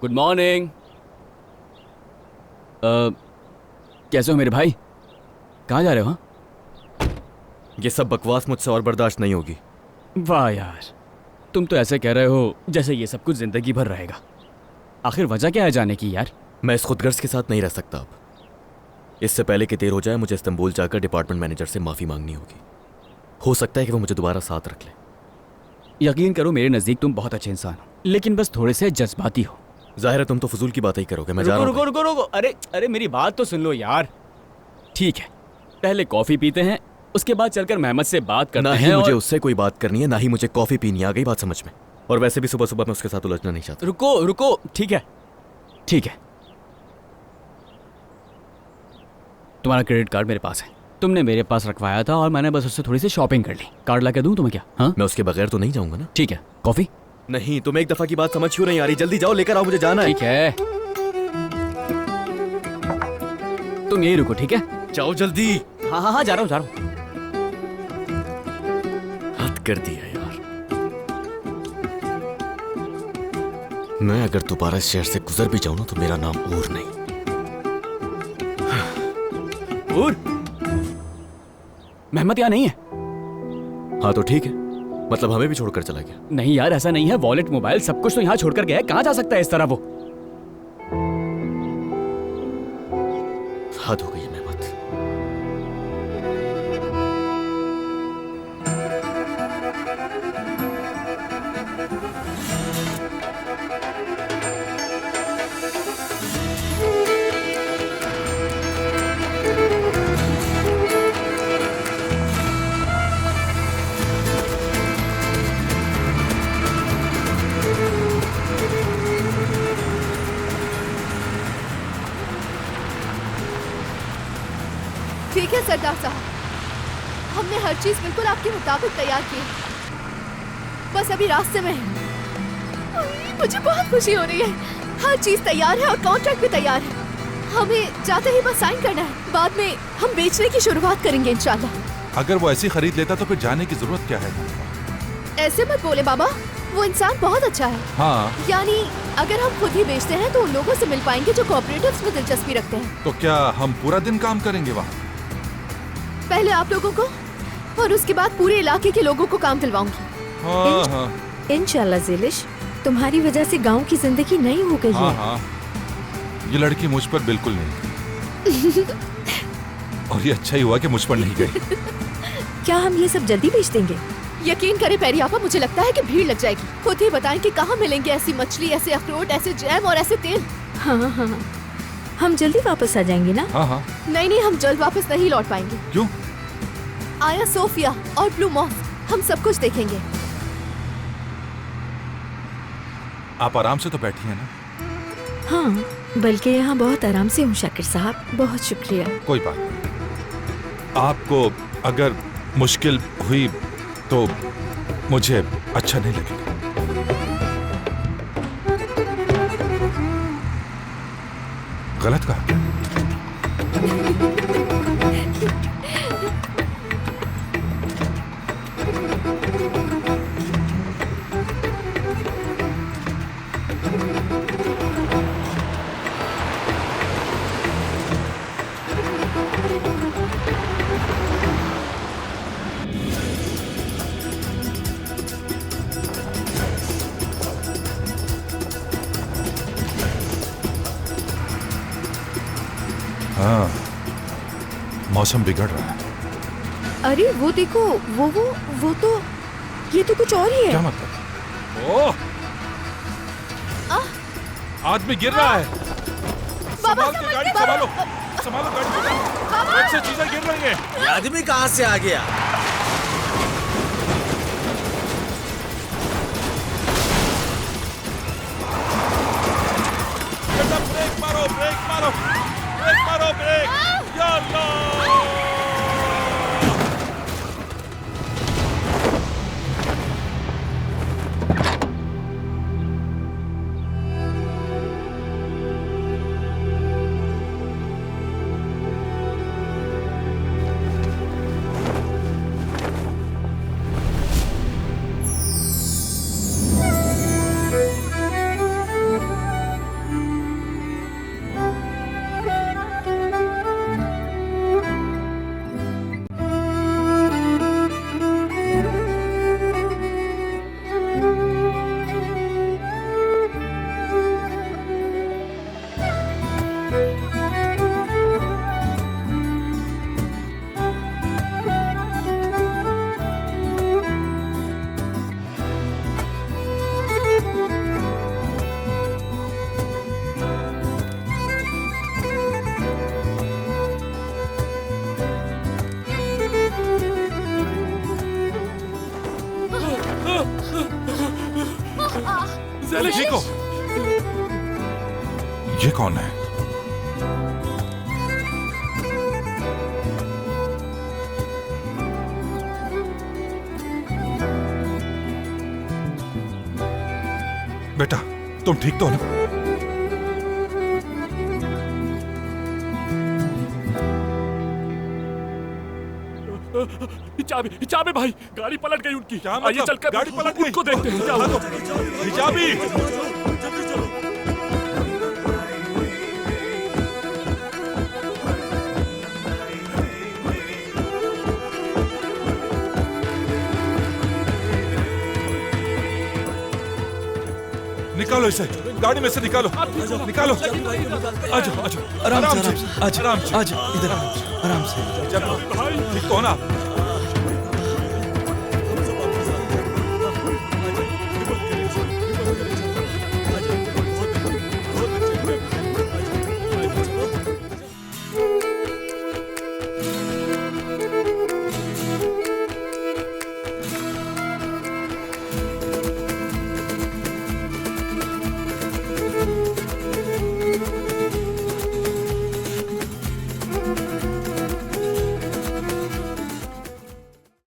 Good morning. कैसे हो मेरे भाई? कहाँ जा रहे हो? हाँ? ये सब बकवास मुझसे और बर्दाश्त नहीं होगी। वाह यार, तुम तो ऐसे कह रहे हो जैसे ये सब कुछ जिंदगी भर रहेगा। आखिर वजह क्या है जाने की यार? मैं इस खुदगर्ज के साथ नहीं रह सकता अब। इससे पहले कि देर हो जाए मुझे इस्तांबुल जाकर डिपार्टमेंट मैनेजर से माफ़ी मांगनी होगी। हो सकता है कि वो मुझे दोबारा साथ रख ले। यकीन करो मेरे नज़दीक तुम बहुत अच्छे इंसान हो, लेकिन बस थोड़े से जज्बाती हो। जाहिर है तुम तो फजूल की बात ही करोगे। मैं जा रुको रहा रुको हूँ। रुको रुको, अरे अरे मेरी बात तो सुन लो यार। ठीक है, पहले कॉफी पीते हैं, उसके बाद चलकर मेहमद से बात करते ना हैं। ही मुझे और उससे कोई बात करनी है, ना ही मुझे कॉफी पीनी है। आ गई बात समझ में? और वैसे भी सुबह सुबह मैं उसके साथ उलझना नहीं चाहता। रुको रुको, ठीक है ठीक है। तुम्हारा क्रेडिट कार्ड मेरे पास है, तुमने मेरे पास रखवाया था और मैंने बस उससे थोड़ी सी शॉपिंग कर ली। कार्ड ला के दूं तुम्हें क्या? हाँ मैं उसके बगैर तो नहीं जाऊंगा ना। ठीक है। कॉफी? नहीं, तुम एक दफा की बात समझ क्यों नहीं आ रही? जल्दी जाओ, लेकर आओ, मुझे जाना है। ठीक है, तुम यही रुको। ठीक है, जाओ जल्दी। हाँ हाँ हाँ, जा रहा हूँ जा रहा हूँ। हद कर दिया यार। मैं अगर दोबारा इस शहर से गुजर भी जाऊं ना तो मेरा नाम और नहीं। और मेहमद यहाँ नहीं है? हाँ तो ठीक है, मतलब हमें भी छोड़कर चला गया। नहीं यार, ऐसा नहीं है। वॉलेट, मोबाइल, सब कुछ तो यहाँ छोड़कर गया है। कहाँ जा सकता है इस तरह वो? हद हो गई है मेहमत। ठीक है सरदार साहब, हमने हर चीज बिल्कुल आपके मुताबिक तैयार की है। बस अभी रास्ते में है। मुझे बहुत खुशी हो रही है। हर चीज तैयार है और कॉन्ट्रैक्ट भी तैयार है। हमें जाते ही बस साइन करना है। बाद में हम बेचने की शुरुआत करेंगे इंशाल्लाह। अगर वो ऐसी खरीद लेता तो फिर जाने की जरूरत क्या है? ऐसे मत बोले बाबा, वो इंसान बहुत अच्छा है। हाँ, यानी अगर हम खुद ही बेचते हैं तो उन लोगों से मिल पाएंगे जो कोऑपरेटिव्स में दिलचस्पी रखते हैं। तो क्या हम पूरा दिन काम करेंगे वहाँ? पहले आप लोगों को और उसके बाद पूरे इलाके के लोगों को काम दिलवाऊंगी। हाँ हाँ इंशाल्लाह ज़ेलिश, तुम्हारी वजह से गांव की जिंदगी नई हो गई हाँ है। हाँ, ये लड़की मुझ पर बिल्कुल नहीं। और ये अच्छा ही हुआ कि मुझ पर नहीं गई। क्या हम ये सब जल्दी बेच देंगे? यकीन करें पेरियापा, मुझे लगता है कि भीड़ लग जाएगी। खुद ही बताएं कि कहाँ मिलेंगे ऐसी मछली, ऐसे अखरोट, ऐसे जैम और ऐसे तेल। हाँ हाँ, हम जल्दी वापस आ जाएंगे ना? हाँ हाँ। नहीं नहीं, हम जल्द वापस नहीं लौट पाएंगे। क्यों? आया सोफिया और ब्लू मॉस, हम सब कुछ देखेंगे। आप आराम से तो बैठी हैं ना? हाँ, बल्कि यहाँ बहुत आराम से हूँ शाकिर साहब, बहुत शुक्रिया। कोई बात नहीं। आपको अगर मुश्किल हुई तो मुझे अच्छा नहीं लगेगा। गलत कहा? हाँ, मौसम बिगड़ रहा है। अरे वो देखो, वो तो, ये तो कुछ और ही क्या है। मतलब? ओह, आदमी गिर रहा है। संभाल के गाड़ी संभालो, संभालो गाड़ी बेटा। एक से चीजें गिर रही हैं। ये आदमी कहाँ से आ गया? बेटा ब्रेक मारो, ब्रेक मारो, ब्रेक मारो, ब्रेक। या अल्लाह! ठीक हो? ये कौन है? बेटा, तुम ठीक तो हो ना? चाबी भाई, गाड़ी पलट गई उनकी। क्या आइए मतलब? चलकर गाड़ी पलट गई? उनको देखते हैं क्या हुआ। हिजाबी! निकालो इसे, गाड़ी में से निकालो, निकालो। आजो, आजो, आराम से, आराम से, आराम से, आराम से। आराम से, इधर आराम से। ठीक तो हो ना?